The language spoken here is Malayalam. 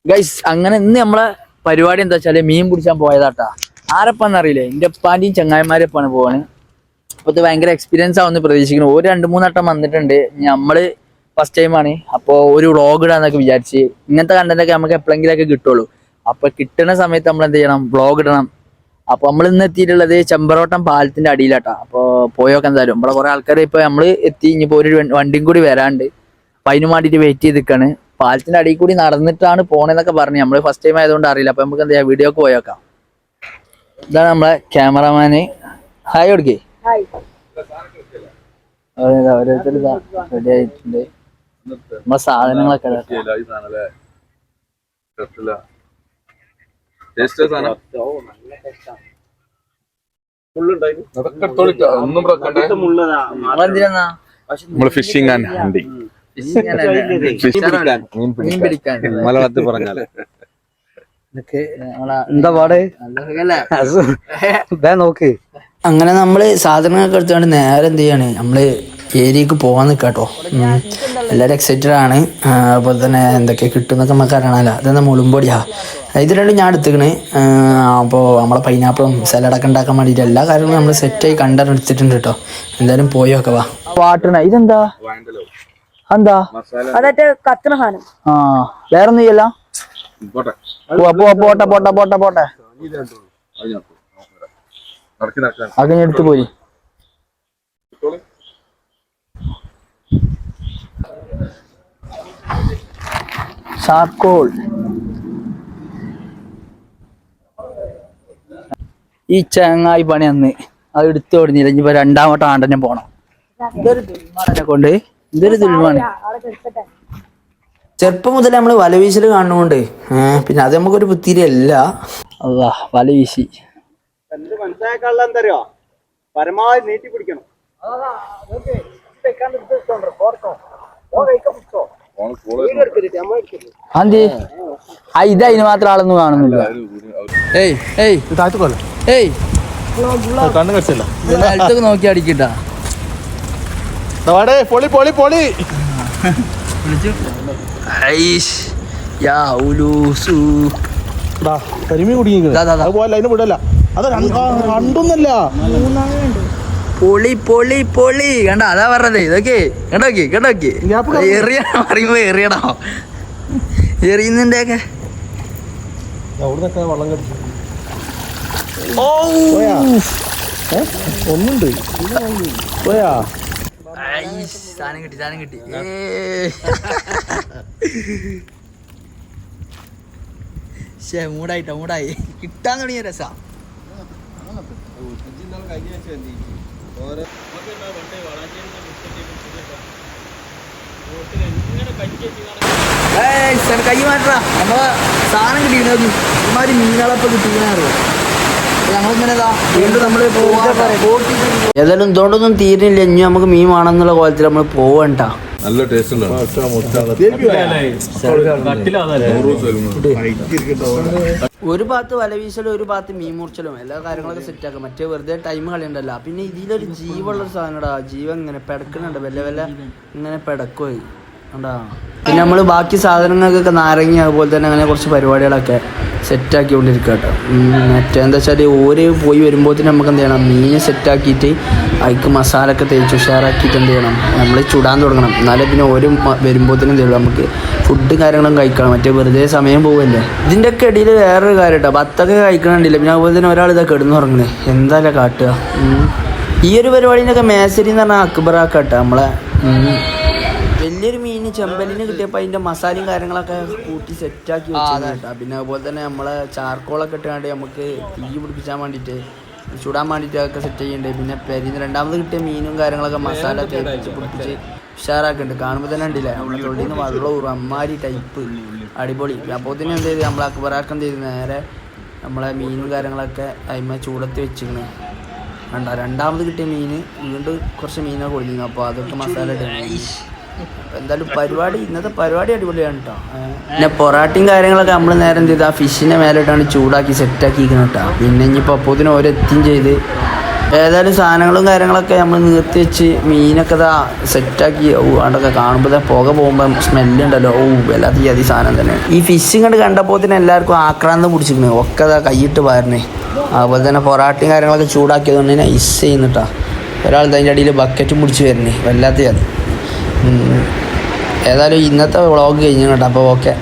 ഗൈസ് അങ്ങനെ ഇന്ന് നമ്മളെ പരിപാടി എന്താ വെച്ചാല് മീൻ പിടിച്ചാൻ പോയതാട്ടാ. ആരപ്പാന്നറിയില്ലേ, എന്റെ ഉപ്പാന്റെയും ചങ്ങായിമാരെപ്പാണ് പോവാണ്. അപ്പൊ ഇത് ഭയങ്കര എക്സ്പീരിയൻസ് ആവുമെന്ന് പ്രതീക്ഷിക്കുന്നു. ഒരു 2-3 വട്ടം വന്നിട്ടുണ്ട്. നമ്മള് ഫസ്റ്റ് ടൈമാണ്. അപ്പൊ ഒരു വ്ളോഗ് ഇടാന്നൊക്കെ വിചാരിച്ച്. ഇങ്ങനത്തെ കണ്ടന്റ് ഒക്കെ നമുക്ക് എപ്പോഴെങ്കിലൊക്കെ കിട്ടുള്ളൂ. അപ്പൊ കിട്ടുന്ന സമയത്ത് നമ്മൾ എന്ത് ചെയ്യണം, വ്ളോഗ് ഇടണം. അപ്പൊ നമ്മൾ ഇന്ന് എത്തിയിട്ടുള്ളത് ചെമ്പറോട്ടം പാലത്തിന്റെ അടിയിലാട്ടാ. അപ്പൊ പോയൊക്കെ എന്തായാലും ഇവിടെ കുറെ ആൾക്കാർ ഇപ്പൊ നമ്മള് എത്തി. ഇനിയിപ്പോ ഒരു വണ്ടിയും കൂടി വരാണ്ട്. അപ്പൊ അതിന് വേണ്ടിട്ട് വെയിറ്റ് ചെയ്ത് നിൽക്കാണ്. പാലത്തിന്റെ അടിയിൽ കൂടി നടന്നിട്ടാണ് പോണെന്നൊക്കെ പറഞ്ഞു. നമ്മള് ഫസ്റ്റ് ടൈം ആയതുകൊണ്ട് അറിയില്ല. അപ്പൊ നമുക്ക് എന്താ ചെയ്യാം, വീഡിയോ ഒക്കെ പോയേക്കാം. ഇതാണ് നമ്മളെ ക്യാമറമാന്. ഹായ് കൊടുക്കേ. ഓരോരുത്തർ റെഡി ആയിട്ടുണ്ട്. നമ്മളെ സാധനങ്ങളൊക്കെ ഫിഷിംഗ് ആൻഡ് ഹണ്ടിങ്, മീൻ പിടിക്കാൻ മലയാളത്തിൽ പറഞ്ഞാല് എന്താ പാട് നോക്ക്. അങ്ങനെ നമ്മള് സാധനങ്ങളൊക്കെ എടുത്തുകൊണ്ട് നേരെ എന്ത് ചെയ്യാണ്, നമ്മള് ഏരിയക്ക് പോകാൻ നിൽക്കാട്ടോ. എല്ലാവരും എക്സൈറ്റഡ് ആണ്. അതുപോലെ തന്നെ എന്തൊക്കെ കിട്ടും എന്നൊക്കെ നമുക്ക് അറിയണമല്ലോ. അതെന്താ മുളുംപൊടിയാ, ഇത് രണ്ടും ഞാൻ എടുത്തിക്കണ്. അപ്പോൾ നമ്മളെ പൈനാപ്പിളും സലാഡൊക്കെ ഉണ്ടാക്കാൻ വേണ്ടിയിട്ട് എല്ലാ കാര്യങ്ങളും നമ്മൾ സെറ്റായി കണ്ടെടുത്തിട്ടുണ്ട് കേട്ടോ. എന്തായാലും പോയി നോക്കെ വാ. വാട്ടണ ഇതെന്താ, എന്താ കത്തണ സാധനം? ആ വേറൊന്നും ചെയ്യല്ല. പോട്ടെ പോട്ടെ പോട്ടെ പോട്ടെ, അതിനെ എടുത്തു പോയി. ചാർക്കോൾ. ഈ ചങ്ങായി പണി അന്ന് അത് എടുത്തു ഓടുന്നില്ല. ഇനിയിപ്പോ രണ്ടാമത്തെ ആണ്ടന്നെ പോണം. ഇതൊരു ദുൽമാനെ കൊണ്ട്, ഇതൊരു ദുൽമാണ്. ചെറുപ്പം മുതൽ നമ്മള് വലവീശല് കാണുന്നുണ്ട്. പിന്നെ അത് നമുക്കൊരു പുത്തിരിയല്ല. അതാ വലവീശി മനസ്സിലാക്കാനുള്ള എന്തറിയോ, പരമാവധി നീട്ടി പിടിക്കണം. അതെ, ഇത് അതിന് മാത്രം ആളൊന്നും കാണുന്നില്ല. ഏയ് ഏയ് ഏയ് അടുത്തൊക്കെ നോക്കി അടിക്കട്ടാ. പൊളി പൊളി പൊളി കണ്ട, അതാ പറഞ്ഞത്. ഇതൊക്കെ കണ്ടോക്കി കണ്ടോക്കി, എറിയണോ പറയുമ്പോ എറിയണോ, എറിയുന്നതിന്റെ ഒക്കെ ഒന്നുണ്ട് പോയാ. സാധനം കിട്ടി, സാധനം കിട്ടി. മൂടായിട്ടോ, മൂടായി. കിട്ടാൻ തുടങ്ങിയ രസാ. കൈ മാറ്റാ, നമ്മളെ സാധനം കിട്ടിയിരുന്നത് ഇമാതിരി മീനുകളൊക്കെ കിട്ടിയിരുന്നോ. ഞങ്ങളിങ്ങനെതാ വീണ്ടും നമ്മള് ഏതായാലും ഇതുകൊണ്ടൊന്നും തീരുന്നില്ല. ഇനി നമുക്ക് മീൻ വേണമെന്നുള്ള കോലത്തിൽ നമ്മൾ പോവണ്ട. നല്ല ടേസ്റ്റ്. ഒരു ഭാഗത്ത് വല വീശലും ഒരു ഭാഗത്ത് മീൻ മുറിച്ചലും എല്ലാ കാര്യങ്ങളൊക്കെ സെറ്റാക്കാം. മറ്റേ വെറുതെ ടൈം കളയണ്ടല്ലോ. പിന്നെ ഇതിലൊരു ജീവുള്ളൊരു സാധനടാ. ജീവൻ ഇങ്ങനെ പെടക്കുന്നുണ്ട്, വല്ല വല്ല ഇങ്ങനെ പെടക്കുമായി ഉണ്ടാ. പിന്നെ നമ്മൾ ബാക്കി സാധനങ്ങൾക്കൊക്കെ നാരങ്ങ അതുപോലെ തന്നെ അങ്ങനെ കുറച്ച് പരിപാടികളൊക്കെ സെറ്റാക്കിക്കൊണ്ടിരിക്കുക കേട്ടോ. മറ്റേന്താ വെച്ചാൽ ഓര് പോയി വരുമ്പോഴത്തേനും നമുക്ക് എന്ത് ചെയ്യണം, മീൻ സെറ്റാക്കിയിട്ട് അതിക്ക് മസാല ഒക്കെ തേച്ച് ഉഷാറാക്കിയിട്ട് എന്ത് ചെയ്യണം, നമ്മൾ ചുടാൻ തുടങ്ങണം. എന്നാലേ പിന്നെ ഓരോ വരുമ്പോഴത്തേനും എന്ത് ചെയ്യണം, നമുക്ക് ഫുഡ് കാര്യങ്ങളും കഴിക്കണം. മറ്റേ വെറുതെ സമയം പോവല്ലേ. ഇതിൻ്റെ ഒക്കെ ഇടയിൽ വേറൊരു കാര്യം കേട്ടോ, ഭത്തൊക്കെ കഴിക്കണുണ്ടില്ല. പിന്നെ അതുപോലെ തന്നെ ഒരാൾ ഇതൊക്കെ കിടന്നുറങ്ങണേ, എന്തായാലും കാട്ടുക. ഈ ഒരു പരിപാടിനൊക്കെ മേശരി എന്ന് പറഞ്ഞാൽ അക്ബറാക്കട്ടെ. നമ്മളെ വലിയൊരു മീൻ ചെമ്പലിന് കിട്ടിയപ്പോൾ അതിൻ്റെ മസാലയും കാര്യങ്ങളൊക്കെ കൂട്ടി സെറ്റാക്കി വെച്ചാൽ കേട്ടോ. പിന്നെ അതുപോലെ തന്നെ നമ്മളെ ചാർക്കോളൊക്കെ ഇട്ടാണ്ട് നമുക്ക് തീ പിടിപ്പിച്ചാൻ വേണ്ടിയിട്ട് ചുടാൻ വേണ്ടിയിട്ട് അതൊക്കെ സെറ്റ് ചെയ്യണ്ടേ. പിന്നെ പെരിന്ന് രണ്ടാമത് കിട്ടിയ മീനും കാര്യങ്ങളൊക്കെ മസാല തേച്ച് പിടിപ്പിച്ച് ഉഷാറാക്കുന്നുണ്ട്. കാണുമ്പോൾ തന്നെ ഉണ്ടില്ലേ, നമ്മളെ തൊള്ളിൽ നിന്ന് വെള്ളവും അമ്മാരി ടൈപ്പ് അടിപൊളി. അപ്പോൾ തന്നെ എന്ത് ചെയ്ത് നമ്മൾ അക്ബറാക്കം എന്ത് ചെയ്ത് നേരെ നമ്മളെ മീനും കാര്യങ്ങളൊക്കെ അതിന്മേൽ ചൂടത്ത് വെച്ചിരുന്നു കണ്ട. രണ്ടാമത് കിട്ടിയ മീൻ വീണ്ടും കുറച്ച് മീനൊക്കെ കൊടുത്തിരുന്നു. അപ്പോൾ അതൊക്കെ മസാല ഇടുന്നു. എന്തായാലും പരിപാടി ഇന്നത്തെ പരിപാടി അടിപൊളിയാണ് കേട്ടോ. പിന്നെ പൊറാട്ടയും കാര്യങ്ങളൊക്കെ നമ്മൾ നേരെ എന്ത് ചെയ്ത് ആ ഫിഷിനെ മേലോട്ടാണ് ചൂടാക്കി സെറ്റാക്കിയിരിക്കുന്നത് കേട്ടോ. പിന്നെ ഇനിയിപ്പോൾ അപ്പോഴത്തേനും ഓരെത്തും ചെയ്ത് ഏതായാലും സാധനങ്ങളും കാര്യങ്ങളൊക്കെ നമ്മൾ നിർത്തി വെച്ച് മീനൊക്കെ ഇതാ സെറ്റാക്കി അവിടെയൊക്കെ കാണുമ്പോൾ പുക പോകുമ്പോൾ സ്മെല്ലുണ്ടല്ലോ വല്ലാത്ത അതി സാധനം തന്നെ. ഈ ഫിഷ് കണ്ടപ്പോൾ തന്നെ എല്ലാവർക്കും ആക്രാന്തം പിടിച്ചിരിക്കുന്നു. ഒക്കെ ഇതാ കൈയിട്ട് പാരണേ. അതുപോലെ തന്നെ പൊറാട്ടയും കാര്യങ്ങളൊക്കെ ചൂടാക്കിയത് കൊണ്ട് തന്നെ ഐസ് ചെയ്യുന്നിട്ടാ. ഒരാൾ അതിൻ്റെ അടിയിൽ ബക്കറ്റും പിടിച്ച് വരുന്നേ വല്ലാത്ത അത്. ഏതായാലും ഇന്നത്തെ വ്ളോഗ് കഴിഞ്ഞു കേട്ടോ. അപ്പോൾ ഓക്കെ.